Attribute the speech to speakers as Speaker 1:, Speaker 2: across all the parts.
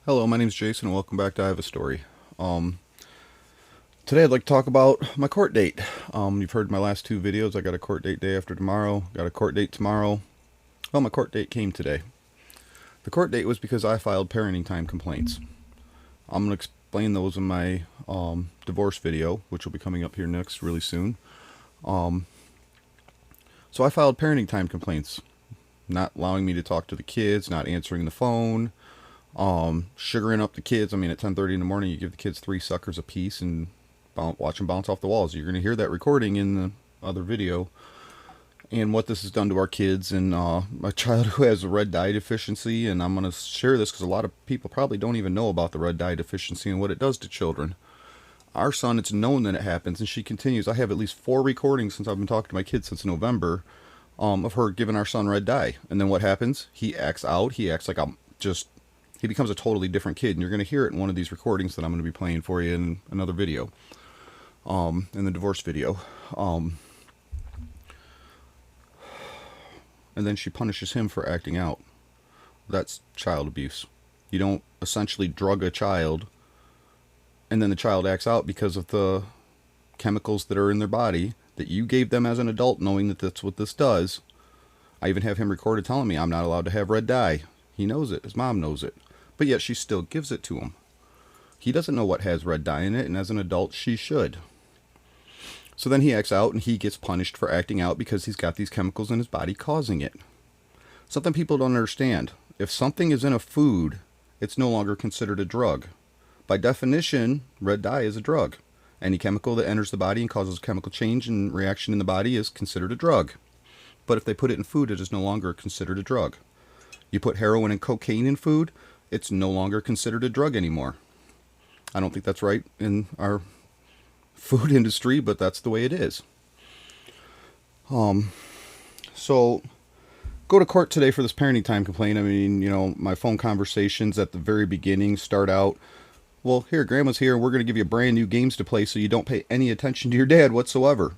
Speaker 1: Hello, my name is Jason, and welcome back to I Have a Story. Um, Today I'd like to talk about my court date. You've heard my last two videos. I got a court date day after tomorrow, got a court date tomorrow. Well, my court date came today. The court date was because I filed parenting time complaints. I'm going to explain those in my divorce video, which will be coming up here next really soon. So I filed parenting time complaints, not allowing me to talk to the kids, not answering the phone, sugaring up the kids. I mean, at 10:30 in the morning, you give the kids 3 suckers a piece and watch them bounce off the walls. You're going to hear that recording in the other video, and what this has done to our kids. And my child who has a red dye deficiency, and I'm going to share this because a lot of people probably don't even know about the red dye deficiency and what it does to children. Our son, it's known that it happens, and she continues. I have at least 4 recordings since I've been talking to my kids since November, of her giving our son red dye. And then what happens? He acts out. He acts like he becomes a totally different kid, and you're going to hear it in one of these recordings that I'm going to be playing for you in another video, in the divorce video. And then she punishes him for acting out. That's child abuse. You don't essentially drug a child, and then the child acts out because of the chemicals that are in their body that you gave them as an adult, knowing that that's what this does. I even have him recorded telling me I'm not allowed to have red dye. He knows it. His mom knows it. But yet she still gives it to him. He doesn't know what has red dye in it, and as an adult, she should. So then he acts out, and he gets punished for acting out because he's got these chemicals in his body causing it. Something people don't understand. If something is in a food, it's no longer considered a drug. By definition, red dye is a drug. Any chemical that enters the body and causes chemical change and reaction in the body is considered a drug. But if they put it in food, it is no longer considered a drug. You put heroin and cocaine in food, it's no longer considered a drug anymore. I don't think that's right in our food industry, but that's the way it is. So go to court today for this parenting time complaint. I mean, my phone conversations at the very beginning start out, well, here, Grandma's here, and we're going to give you brand new games to play so you don't pay any attention to your dad whatsoever.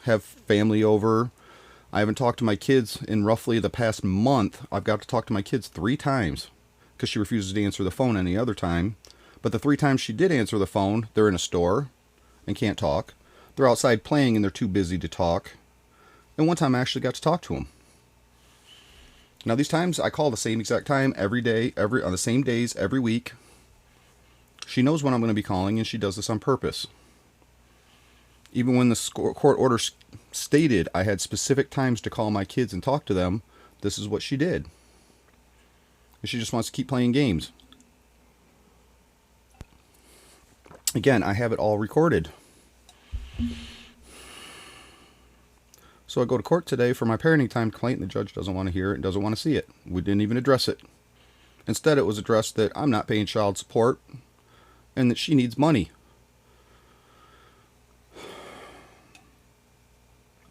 Speaker 1: Have family over. I haven't talked to my kids in roughly the past month. I've got to talk to my kids 3 times because she refuses to answer the phone any other time. But the 3 times she did answer the phone, they're in a store and can't talk. They're outside playing and they're too busy to talk. And one time I actually got to talk to them. Now these times I call the same exact time every day, on the same days, every week. She knows when I'm going to be calling, and she does this on purpose. Even when the court order stated I had specific times to call my kids and talk to them, this is what she did. And she just wants to keep playing games. Again, I have it all recorded. So I go to court today for my parenting time complaint, and the judge doesn't want to hear it and doesn't want to see it. We didn't even address it. Instead, it was addressed that I'm not paying child support and that she needs money.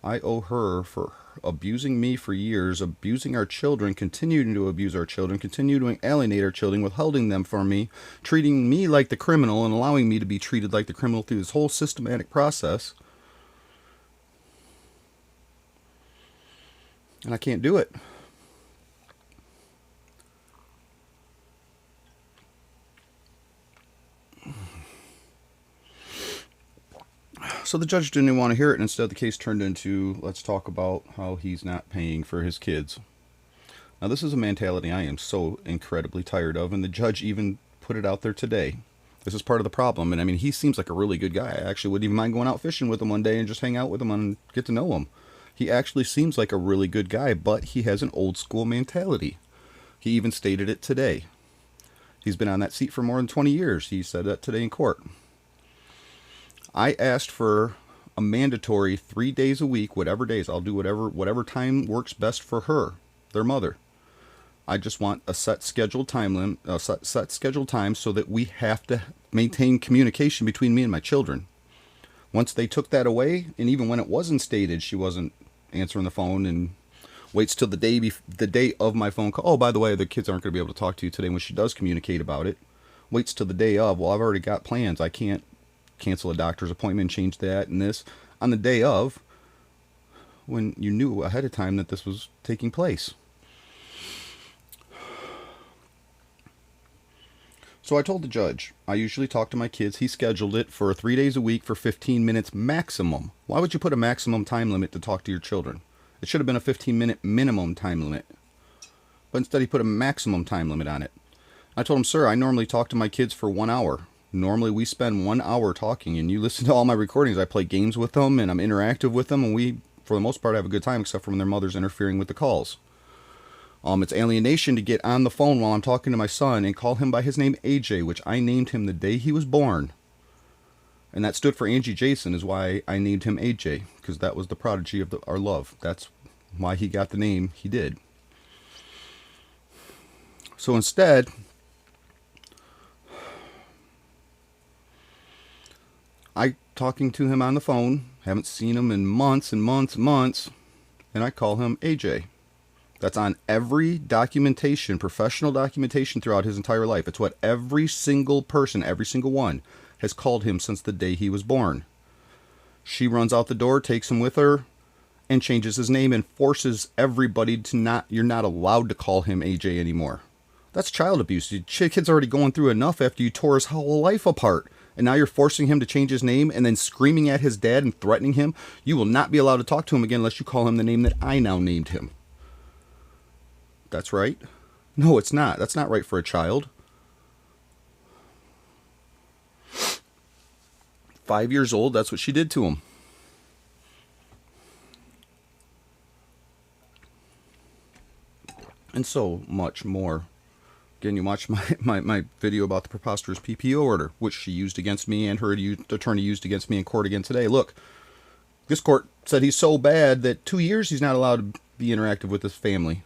Speaker 1: I owe her for abusing me for years, abusing our children, continuing to abuse our children, continuing to alienate our children, withholding them from me, treating me like the criminal and allowing me to be treated like the criminal through this whole systematic process. And I can't do it. So the judge didn't want to hear it, and instead the case turned into, let's talk about how he's not paying for his kids. Now this is a mentality I am so incredibly tired of, and the judge even put it out there today. This is part of the problem, and I mean, he seems like a really good guy. I actually wouldn't even mind going out fishing with him one day and just hang out with him and get to know him. He actually seems like a really good guy, but he has an old school mentality. He even stated it today. He's been on that seat for more than 20 years. He said that today in court. I asked for a mandatory 3 days a week, whatever days. I'll do whatever time works best for her, their mother. I just want a set scheduled time set scheduled time so that we have to maintain communication between me and my children. Once they took that away, and even when it wasn't stated, she wasn't answering the phone and waits till the day of my phone call. Oh, by the way, the kids aren't going to be able to talk to you today when she does communicate about it. Waits till the day of. Well, I've already got plans. I can't cancel a doctor's appointment, change that and this on the day of, when you knew ahead of time that this was taking place. So I told the judge, I usually talk to my kids. He scheduled it for 3 days a week for 15 minutes maximum. Why would you put a maximum time limit to talk to your children? It should have been a 15-minute minimum time limit. But instead he put a maximum time limit on it. I told him, sir, I normally talk to my kids for 1 hour. Normally we spend 1 hour talking, and you listen to all my recordings. I play games with them, and I'm interactive with them, and we, for the most part, have a good time, except for when their mother's interfering with the calls. It's alienation to get on the phone while I'm talking to my son and call him by his name AJ, which I named him the day he was born. And that stood for Angie Jason, is why I named him AJ, because that was the prodigy of our love. That's why he got the name he did. So instead, I talking to him on the phone, haven't seen him in months and months and months, and I call him AJ. That's on every documentation, professional documentation throughout his entire life. It's what every single person, every single one, has called him since the day he was born. She runs out the door, takes him with her, and changes his name and forces everybody to you're not allowed to call him AJ anymore. That's child abuse. The kid's already going through enough after you tore his whole life apart. And now you're forcing him to change his name and then screaming at his dad and threatening him. You will not be allowed to talk to him again unless you call him the name that I now named him. That's right. No, it's not. That's not right for a child. 5 years old, that's what she did to him. And so much more. Again, you watch my video about the preposterous PPO order, which she used against me and her attorney used against me in court again today. Look, this court said he's so bad that 2 years he's not allowed to be interactive with his family.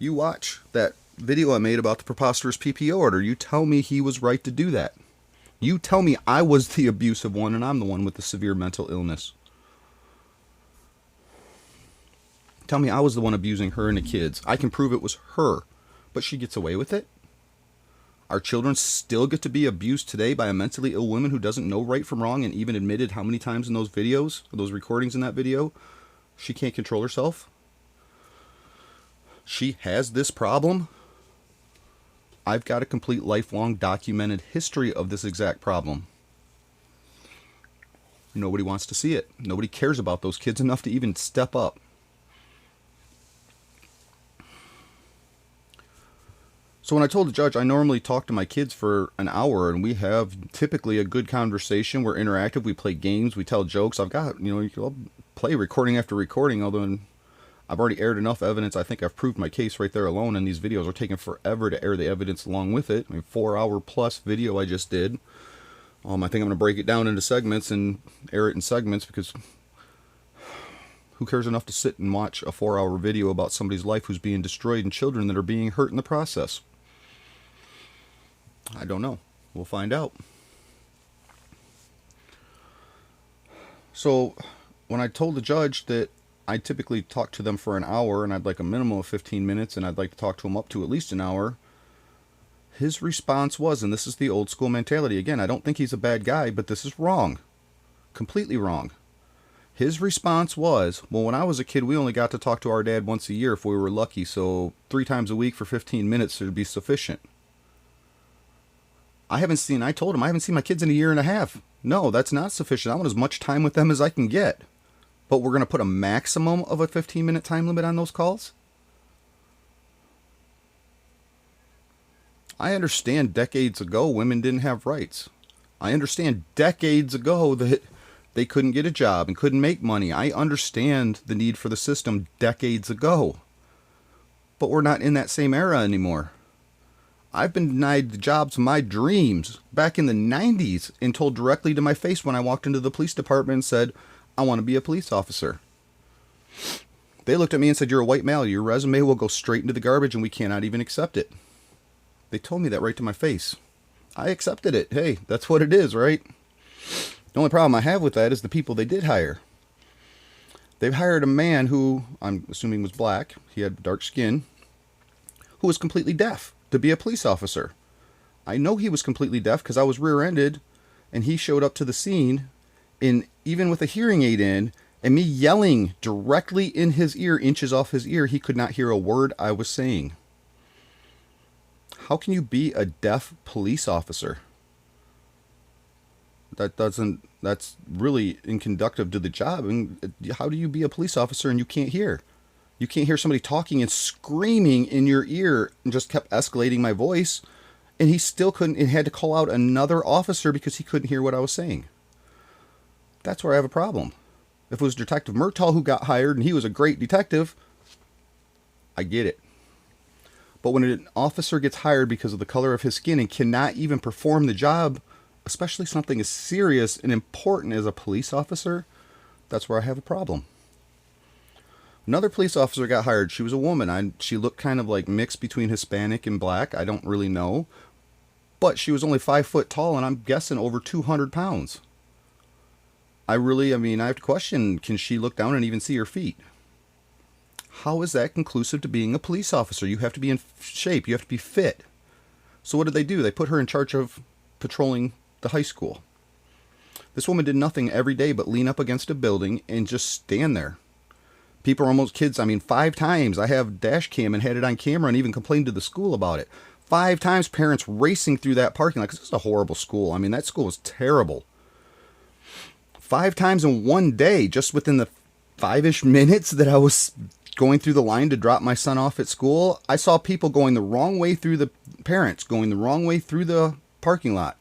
Speaker 1: You watch that video I made about the preposterous PPO order. You tell me he was right to do that. You tell me I was the abusive one and I'm the one with the severe mental illness. Tell me I was the one abusing her and the kids. I can prove it was her, but she gets away with it. Our children still get to be abused today by a mentally ill woman who doesn't know right from wrong and even admitted how many times in those videos, or those recordings in that video, she can't control herself. She has this problem. I've got a complete lifelong documented history of this exact problem. Nobody wants to see it. Nobody cares about those kids enough to even step up. So when I told the judge I normally talk to my kids for an hour and we have typically a good conversation, we're interactive, we play games, we tell jokes. I've got, I'll play recording after recording, although I've already aired enough evidence. I think I've proved my case right there alone, and these videos are taking forever to air the evidence along with it. 4-hour plus video I just did. I think I'm going to break it down into segments and air it in segments, because who cares enough to sit and watch a 4-hour video about somebody's life who's being destroyed and children that are being hurt in the process? I don't know. We'll find out. So when I told the judge that I typically talk to them for an hour and I'd like a minimum of 15 minutes and I'd like to talk to them up to at least an hour, his response was, and this is the old school mentality, again, I don't think he's a bad guy, but this is wrong. Completely wrong. His response was, well, when I was a kid, we only got to talk to our dad once a year if we were lucky, so 3 times a week for 15 minutes would be sufficient. I told him I haven't seen my kids in a year and a half. No, that's not sufficient. I want as much time with them as I can get. But we're going to put a maximum of a 15-minute time limit on those calls? I understand decades ago women didn't have rights. I understand decades ago that they couldn't get a job and couldn't make money. I understand the need for the system decades ago. But we're not in that same era anymore. I've been denied the jobs of my dreams back in the 90s and told directly to my face when I walked into the police department and said, I want to be a police officer. They looked at me and said, you're a white male. Your resume will go straight into the garbage and we cannot even accept it. They told me that right to my face. I accepted it. Hey, that's what it is, right? The only problem I have with that is the people they did hire. They've hired a man who, I'm assuming was black, he had dark skin, who was completely deaf to be a police officer. I know he was completely deaf because I was rear-ended and he showed up to the scene, and even with a hearing aid in and me yelling directly in his ear, inches off his ear, he could not hear a word I was saying. How can you be a deaf police officer? That's really inconducive to the job. And how do you be a police officer and you can't hear? You can't hear somebody talking and screaming in your ear, and just kept escalating my voice. And he still couldn't, and had to call out another officer because he couldn't hear what I was saying. That's where I have a problem. If it was Detective Murtaugh who got hired and he was a great detective, I get it. But when an officer gets hired because of the color of his skin and cannot even perform the job, especially something as serious and important as a police officer, that's where I have a problem. Another police officer got hired. She was a woman. She looked kind of like mixed between Hispanic and black. I don't really know. But she was only 5 foot tall, and I'm guessing over 200 pounds. I have to question, can she look down and even see her feet? How is that conclusive to being a police officer? You have to be in shape. You have to be fit. So what did they do? They put her in charge of patrolling the high school. This woman did nothing every day but lean up against a building and just stand there. People are almost kids. 5 times I have dash cam and had it on camera and even complained to the school about it. 5 times parents racing through that parking lot because this is a horrible school. That school was terrible. 5 times in one day, just within the 5-ish minutes that I was going through the line to drop my son off at school, I saw people going the wrong way through the parents, going the wrong way through the parking lot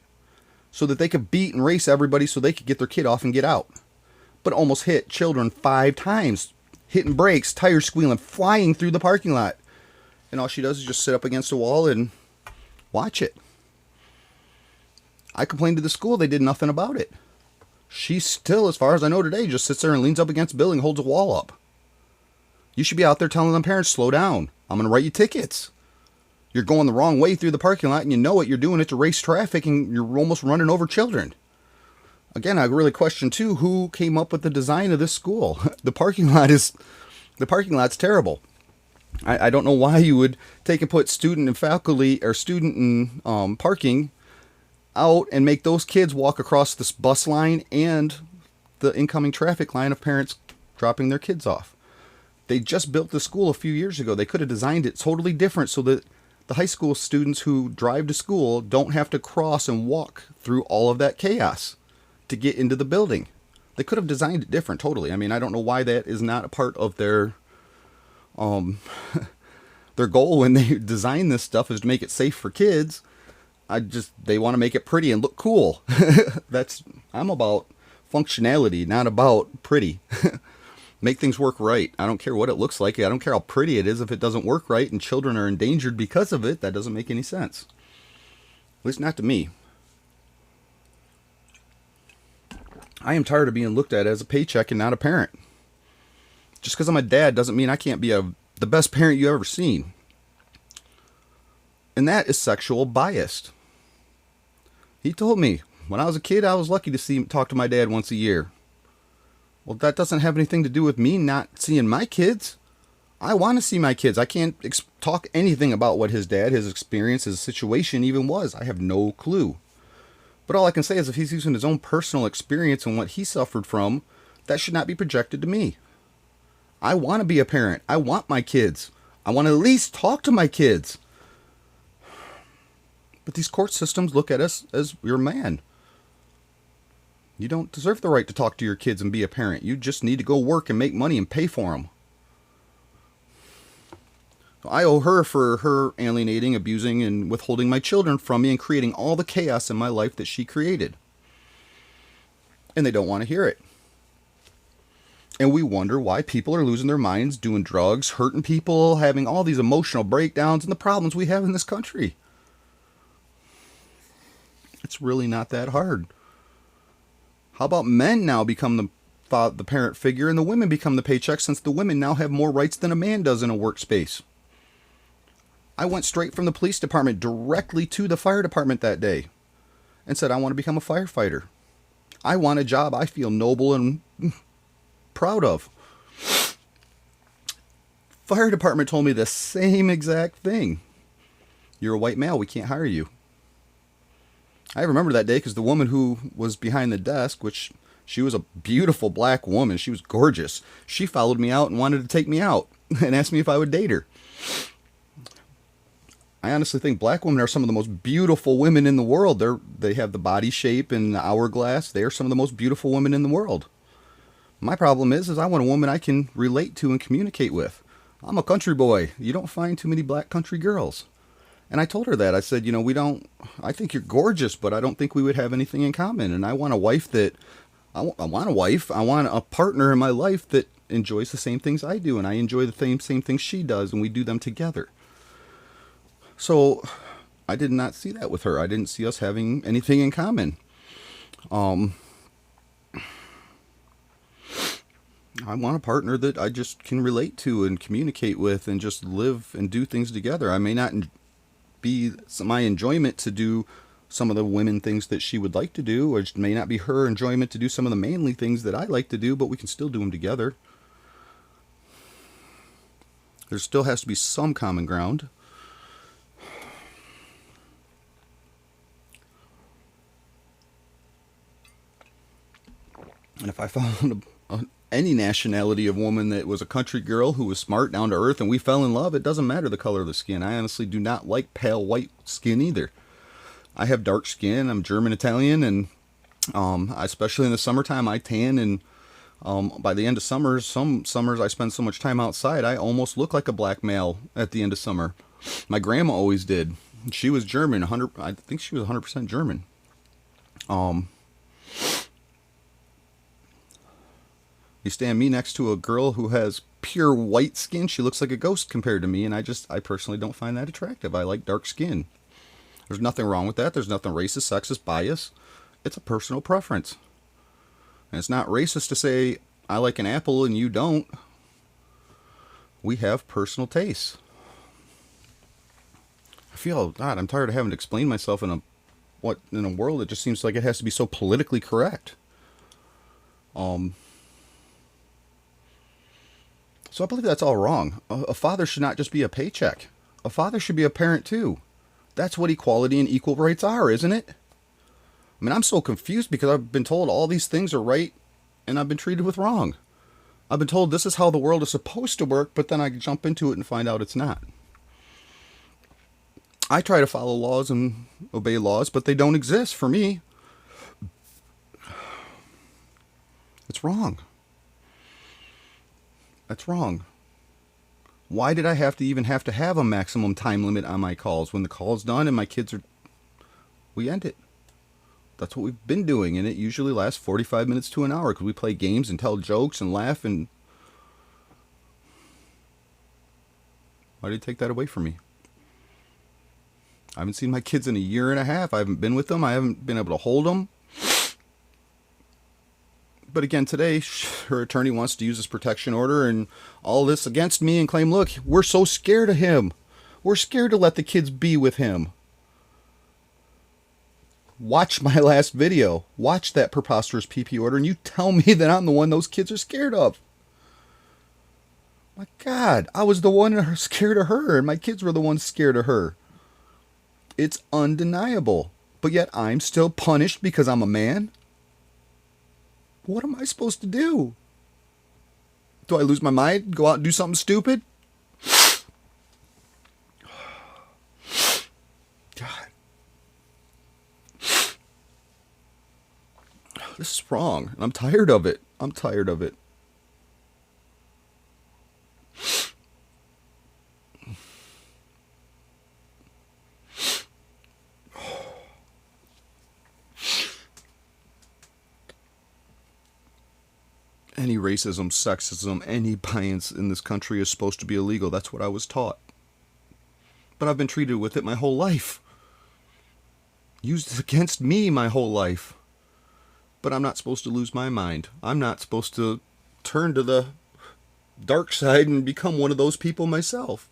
Speaker 1: so that they could beat and race everybody so they could get their kid off and get out. But almost hit children 5 times, hitting brakes, tires squealing, flying through the parking lot. And all she does is just sit up against a wall and watch it. I complained to the school. They did nothing about it. She still, as far as I know today, just sits there and leans up against a building and holds a wall up. You should be out there telling them parents, slow down. I'm going to write you tickets. You're going the wrong way through the parking lot and you know it. You're doing it to race traffic and you're almost running over children. Again, I really question too, who came up with the design of this school? The parking lot's terrible. I don't know why you would take and put student and faculty or student and parking out and make those kids walk across this bus line and the incoming traffic line of parents dropping their kids off. They just built the school a few years ago. They could have designed it totally different so that the high school students who drive to school don't have to cross and walk through all of that chaos to get into the building. They could have designed it different totally. I don't know why that is not a part of their their goal when they design this stuff is to make it safe for kids. They want to make it pretty and look cool. I'm about functionality, not about pretty. Make things work right. I don't care what it looks like. I don't care how pretty it is. If it doesn't work right and children are endangered because of it, that doesn't make any sense. At least not to me. I am tired of being looked at as a paycheck and not a parent. Just because I'm a dad doesn't mean I can't be the best parent you've ever seen. And that is sexual biased. He told me, when I was a kid, I was lucky to talk to my dad once a year. Well, that doesn't have anything to do with me not seeing my kids. I want to see my kids. I can't talk anything about what his dad, his experience, his situation even was. I have no clue. But all I can say is if he's using his own personal experience and what he suffered from, that should not be projected to me. I want to be a parent. I want my kids. I want to at least talk to my kids. But these court systems look at us as you're a man. You don't deserve the right to talk to your kids and be a parent. You just need to go work and make money and pay for them. I owe her for her alienating, abusing, and withholding my children from me and creating all the chaos in my life that she created. And they don't want to hear it. And we wonder why people are losing their minds, doing drugs, hurting people, having all these emotional breakdowns and the problems we have in this country. It's really not that hard. How about men now become the parent figure and the women become the paycheck, since the women now have more rights than a man does in a workspace? I went straight from the police department directly to the fire department that day and said, I want to become a firefighter. I want a job I feel noble and proud of. Fire department told me the same exact thing. You're a white male, we can't hire you. I remember that day because the woman who was behind the desk, which she was a beautiful black woman, she was gorgeous. She followed me out and wanted to take me out and asked me if I would date her. I honestly think black women are some of the most beautiful women in the world. They have the body shape and the hourglass. They are some of the most beautiful women in the world. My problem is I want a woman I can relate to and communicate with. I'm a country boy. You don't find too many black country girls. And I told her that. I said, I think you're gorgeous, but I don't think we would have anything in common. And I want a wife that, I want a wife. I want a partner in my life that enjoys the same things I do. And I enjoy the same things she does. And we do them together. So I did not see that with her. I didn't see us having anything in common. I want a partner that I just can relate to and communicate with and just live and do things together. I may not be my enjoyment to do some of the women things that she would like to do, or it may not be her enjoyment to do some of the manly things that I like to do, but we can still do them together. There still has to be some common ground. And if I found any nationality of woman that was a country girl who was smart, down to earth, and we fell in love, it doesn't matter the color of the skin. I honestly do not like pale white skin either. I have dark skin. I'm German Italian, and especially in the summertime, I tan. And by the end of summers, some summers I spend so much time outside, I almost look like a black male at the end of summer. My grandma always did. She was German, 100. I think she was 100% German. You stand me next to a girl who has pure white skin, she looks like a ghost compared to me, and I personally don't find that attractive. I like dark skin. There's nothing wrong with that. There's nothing racist, sexist, bias. It's a personal preference. And it's not racist to say, I like an apple and you don't. We have personal tastes. I'm tired of having to explain myself in a world that just seems like it has to be so politically correct. So I believe that's all wrong. A father should not just be a paycheck. A father should be a parent too. That's what equality and equal rights are, isn't it? I mean, I'm so confused because I've been told all these things are right and I've been treated with wrong. I've been told this is how the world is supposed to work, but then I jump into it and find out it's not. I try to follow laws and obey laws, but they don't exist for me. It's wrong. That's wrong. Why did I have to have a maximum time limit on my calls? When the call's done and my kids are... we end it. That's what we've been doing, and it usually lasts 45 minutes to an hour because we play games and tell jokes and laugh. And why did you take that away from me? I haven't seen my kids in a year and a half. I haven't been with them. I haven't been able to hold them. But again, today, her attorney wants to use this protection order and all this against me and claim, look, we're so scared of him. We're scared to let the kids be with him. Watch my last video. Watch that preposterous PP order and you tell me that I'm the one those kids are scared of. My God, I was the one scared of her and my kids were the ones scared of her. It's undeniable. But yet I'm still punished because I'm a man? What am I supposed to do? Do I lose my mind? Go out and do something stupid? God. This is wrong. I'm tired of it. I'm tired of it. Any racism, sexism, any bias in this country is supposed to be illegal. That's what I was taught. But I've been treated with it my whole life. Used against me my whole life. But I'm not supposed to lose my mind. I'm not supposed to turn to the dark side and become one of those people myself.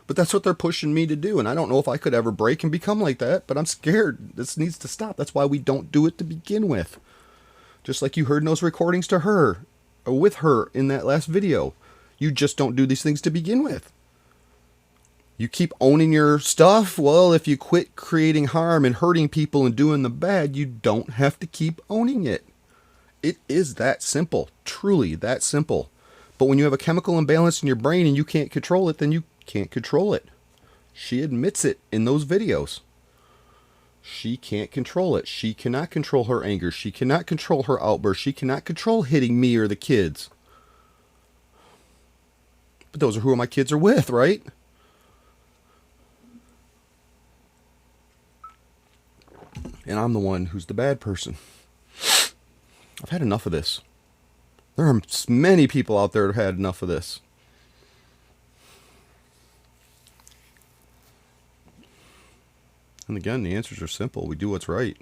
Speaker 1: But that's what they're pushing me to do. And I don't know if I could ever break and become like that. But I'm scared. This needs to stop. That's why we don't do it to begin with. Just like you heard in those recordings to her, or with her in that last video. You just don't do these things to begin with. You keep owning your stuff. Well, if you quit creating harm and hurting people and doing the bad, you don't have to keep owning it. It is that simple. Truly that simple. But when you have a chemical imbalance in your brain and you can't control it, then you can't control it. She admits it in those videos. She can't control it. She cannot control her anger. She cannot control her outburst. She cannot control hitting me or the kids. But those are who my kids are with, right? And I'm the one who's the bad person. I've had enough of this. There are many people out there that have had enough of this. And again, the answers are simple. We do what's right.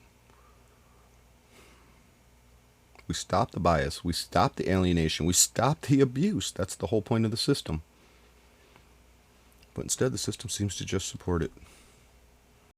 Speaker 1: We stop the bias. We stop the alienation. We stop the abuse. That's the whole point of the system. But instead, the system seems to just support it.